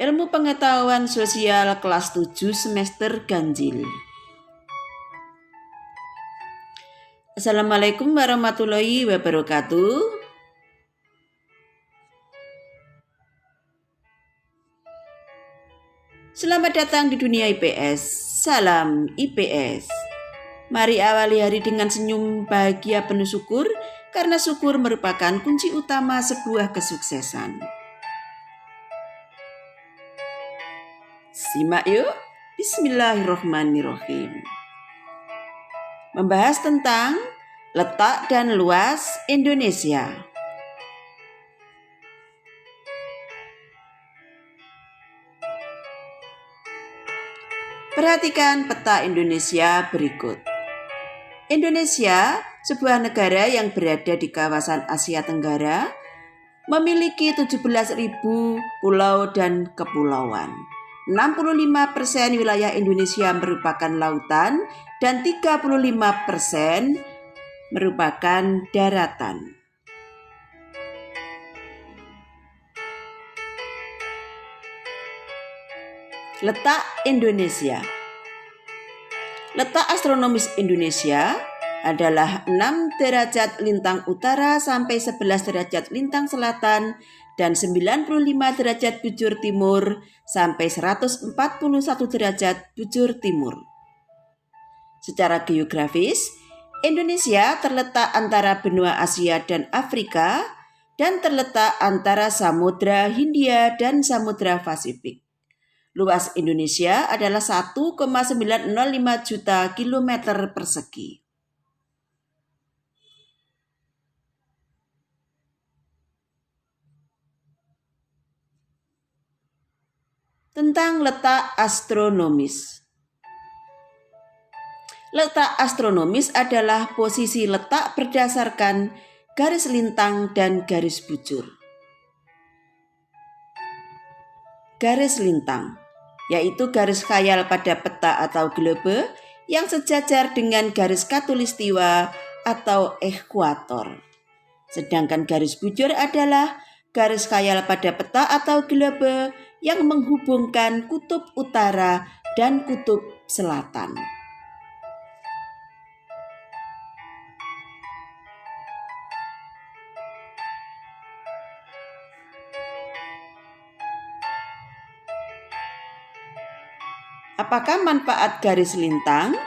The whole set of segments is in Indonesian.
Ilmu Pengetahuan Sosial kelas 7 semester ganjil. Assalamualaikum warahmatullahi wabarakatuh. Selamat datang di dunia IPS. Salam IPS. Mari awali hari dengan senyum bahagia penuh syukur, karena syukur merupakan kunci utama sebuah kesuksesan. Simak yuk. Bismillahirrahmanirrahim. Membahas tentang letak dan luas Indonesia. Perhatikan peta Indonesia berikut. Indonesia, sebuah negara yang berada di kawasan Asia Tenggara, memiliki 17.000 pulau dan kepulauan. 65% wilayah Indonesia merupakan lautan dan 35% merupakan daratan. Letak Indonesia. Letak astronomis Indonesia adalah 6 derajat lintang utara sampai 11 derajat lintang selatan dan 95 derajat bujur timur sampai 141 derajat bujur timur. Secara geografis, Indonesia terletak antara benua Asia dan Afrika dan terletak antara Samudra Hindia dan Samudra Pasifik. Luas Indonesia adalah 1,905 juta kilometer persegi. Tentang letak astronomis. Letak astronomis adalah posisi letak berdasarkan garis lintang dan garis bujur. Garis lintang, yaitu garis khayal pada peta atau globe yang sejajar dengan garis khatulistiwa atau ekuator. Sedangkan garis bujur adalah garis khayal pada peta atau globe yang menghubungkan kutub utara dan kutub selatan. Apakah manfaat garis lintang?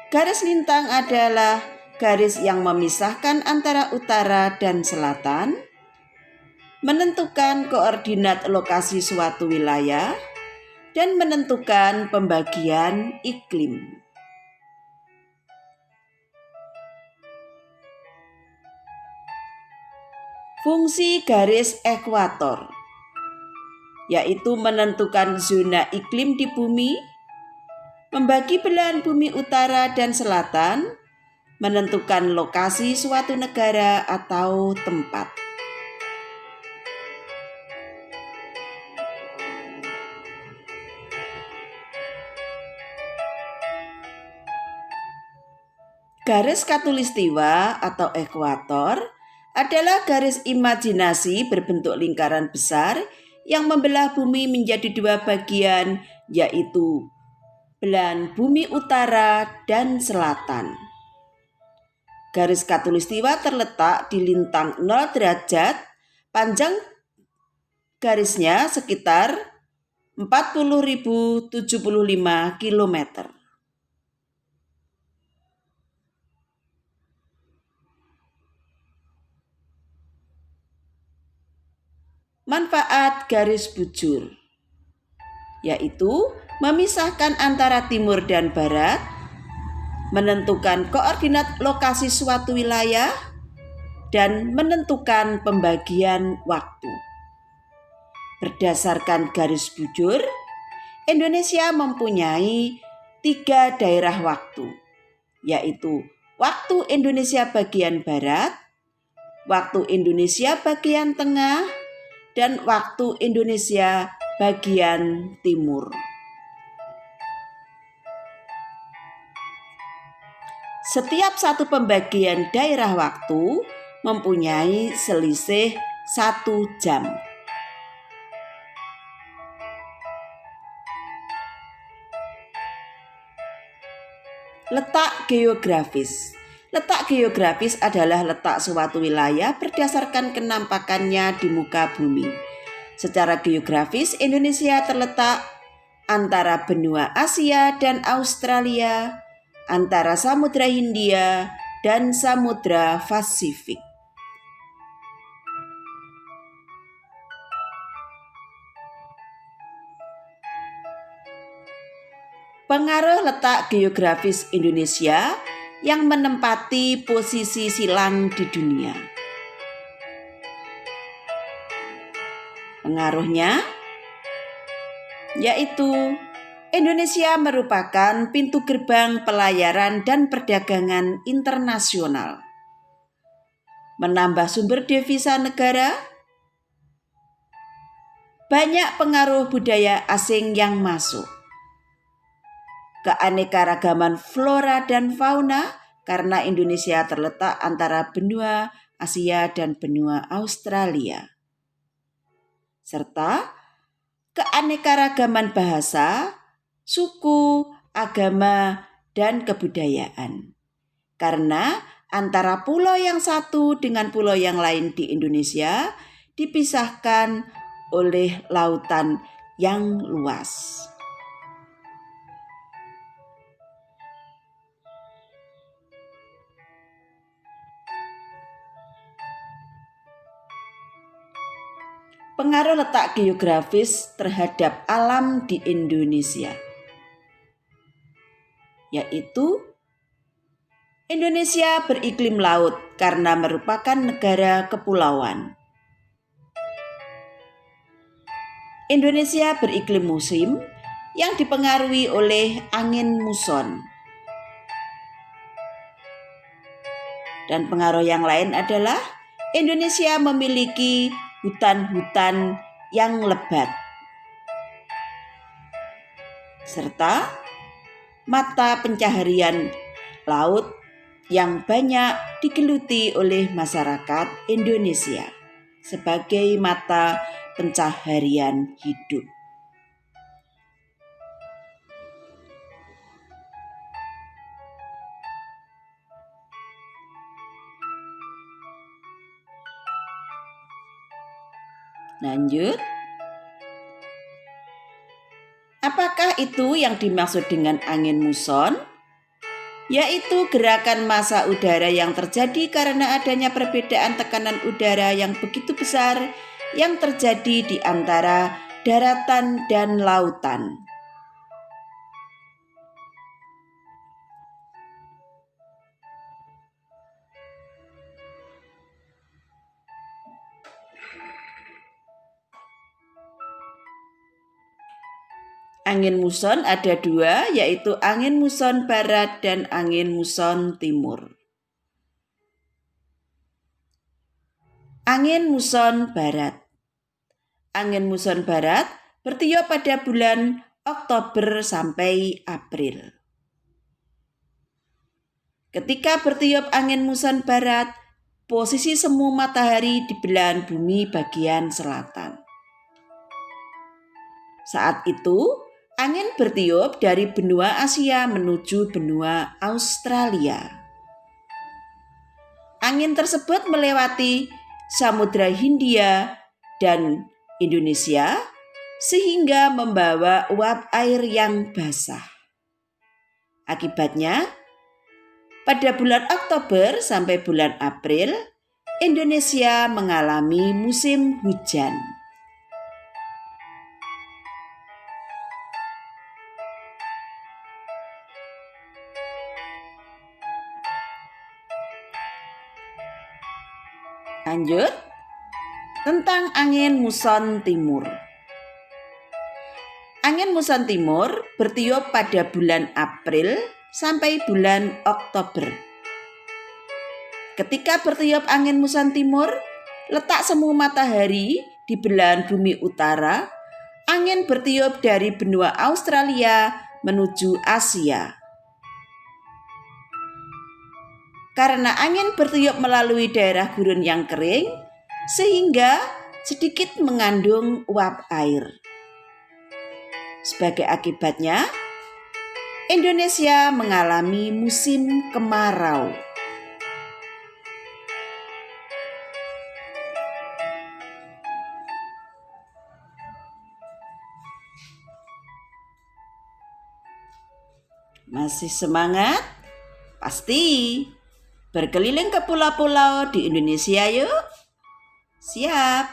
Garis lintang adalah garis yang memisahkan antara utara dan selatan, menentukan koordinat lokasi suatu wilayah, dan menentukan pembagian iklim. Fungsi garis ekuator, yaitu menentukan zona iklim di bumi, membagi belahan bumi utara dan selatan, menentukan lokasi suatu negara atau tempat. Garis khatulistiwa atau ekuator adalah garis imajinasi berbentuk lingkaran besar yang membelah bumi menjadi 2 bagian, yaitu belahan bumi utara dan selatan. Garis khatulistiwa terletak di lintang 0 derajat, panjang garisnya sekitar 40.075 km. Manfaat garis bujur, yaitu memisahkan antara timur dan barat, menentukan koordinat lokasi suatu wilayah, dan menentukan pembagian waktu. Berdasarkan garis bujur, Indonesia mempunyai 3 daerah waktu, yaitu waktu Indonesia bagian barat, waktu Indonesia bagian tengah, dan waktu Indonesia bagian timur. Setiap satu pembagian daerah waktu mempunyai selisih 1 jam. Letak geografis. Letak geografis adalah letak suatu wilayah berdasarkan kenampakannya di muka bumi. Secara geografis, Indonesia terletak antara benua Asia dan Australia, antara Samudra Hindia dan Samudra Pasifik. Pengaruh letak geografis Indonesia yang menempati posisi silang di dunia. Pengaruhnya yaitu Indonesia merupakan pintu gerbang pelayaran dan perdagangan internasional, menambah sumber devisa negara, banyak pengaruh budaya asing yang masuk, keanekaragaman flora dan fauna karena Indonesia terletak antara benua Asia dan benua Australia, serta keanekaragaman bahasa, suku, agama, dan kebudayaan. Karena antara pulau yang satu dengan pulau yang lain di Indonesia dipisahkan oleh lautan yang luas. Pengaruh letak geografis terhadap alam di Indonesia, yaitu Indonesia beriklim laut karena merupakan negara kepulauan. Indonesia beriklim musim yang dipengaruhi oleh angin muson. Dan pengaruh yang lain adalah Indonesia memiliki hutan-hutan yang lebat, serta mata pencaharian laut yang banyak digeluti oleh masyarakat Indonesia sebagai mata pencaharian hidup. Lanjut. Apakah itu yang dimaksud dengan angin muson? Yaitu gerakan massa udara yang terjadi karena adanya perbedaan tekanan udara yang begitu besar yang terjadi di antara daratan dan lautan. Angin muson ada dua, yaitu angin muson barat dan angin muson timur. Angin muson barat. Angin muson barat bertiup pada bulan Oktober sampai April. Ketika bertiup angin muson barat, posisi semu matahari di belahan bumi bagian selatan. Saat itu, angin bertiup dari benua Asia menuju benua Australia. Angin tersebut melewati Samudra Hindia dan Indonesia sehingga membawa uap air yang basah. Akibatnya, pada bulan Oktober sampai bulan April, Indonesia mengalami musim hujan. Lanjut, tentang angin muson timur. Angin muson timur bertiup pada bulan April sampai bulan Oktober. Ketika bertiup angin muson timur, letak semu matahari di belahan bumi utara, angin bertiup dari benua Australia menuju Asia. Karena angin bertiup melalui daerah gurun yang kering, sehingga sedikit mengandung uap air. Sebagai akibatnya, Indonesia mengalami musim kemarau. Masih semangat? Pasti. Berkeliling ke pulau-pulau di Indonesia yuk. Siap.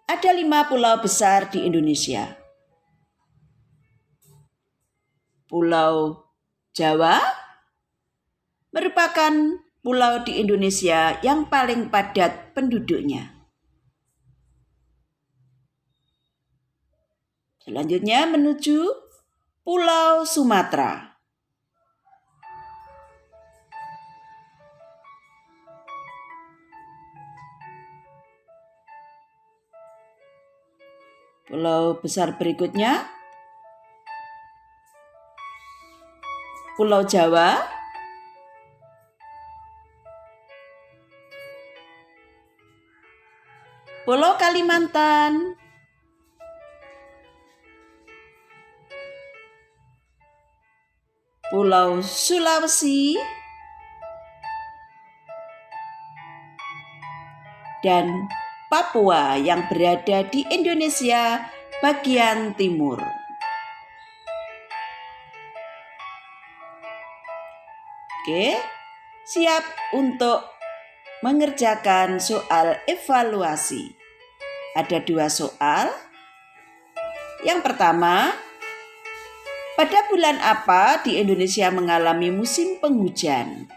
Ada 5 pulau besar di Indonesia. Pulau Jawa merupakan pulau di Indonesia yang paling padat penduduknya. Selanjutnya menuju Pulau Sumatera. Pulau besar berikutnya Pulau Jawa, Pulau Kalimantan, Pulau Sulawesi, dan Papua yang berada di Indonesia bagian timur. Oke, siap untuk mengerjakan soal evaluasi. Ada 2 soal. Yang pertama, pada bulan apa di Indonesia mengalami musim penghujan?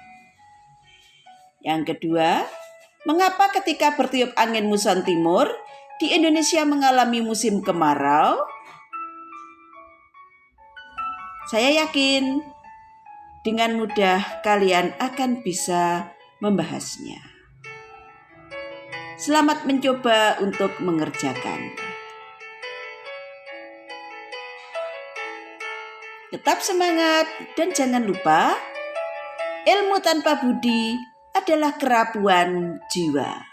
Yang kedua, mengapa ketika bertiup angin muson timur di Indonesia mengalami musim kemarau? Saya yakin dengan mudah kalian akan bisa membahasnya. Selamat mencoba untuk mengerjakan. Tetap semangat dan jangan lupa, ilmu tanpa budi adalah kerapuan jiwa.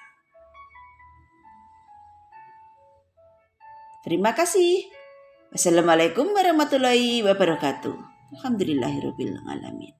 Terima kasih. Wassalamualaikum warahmatullahi wabarakatuh. Alhamdulillahirabbil alamin.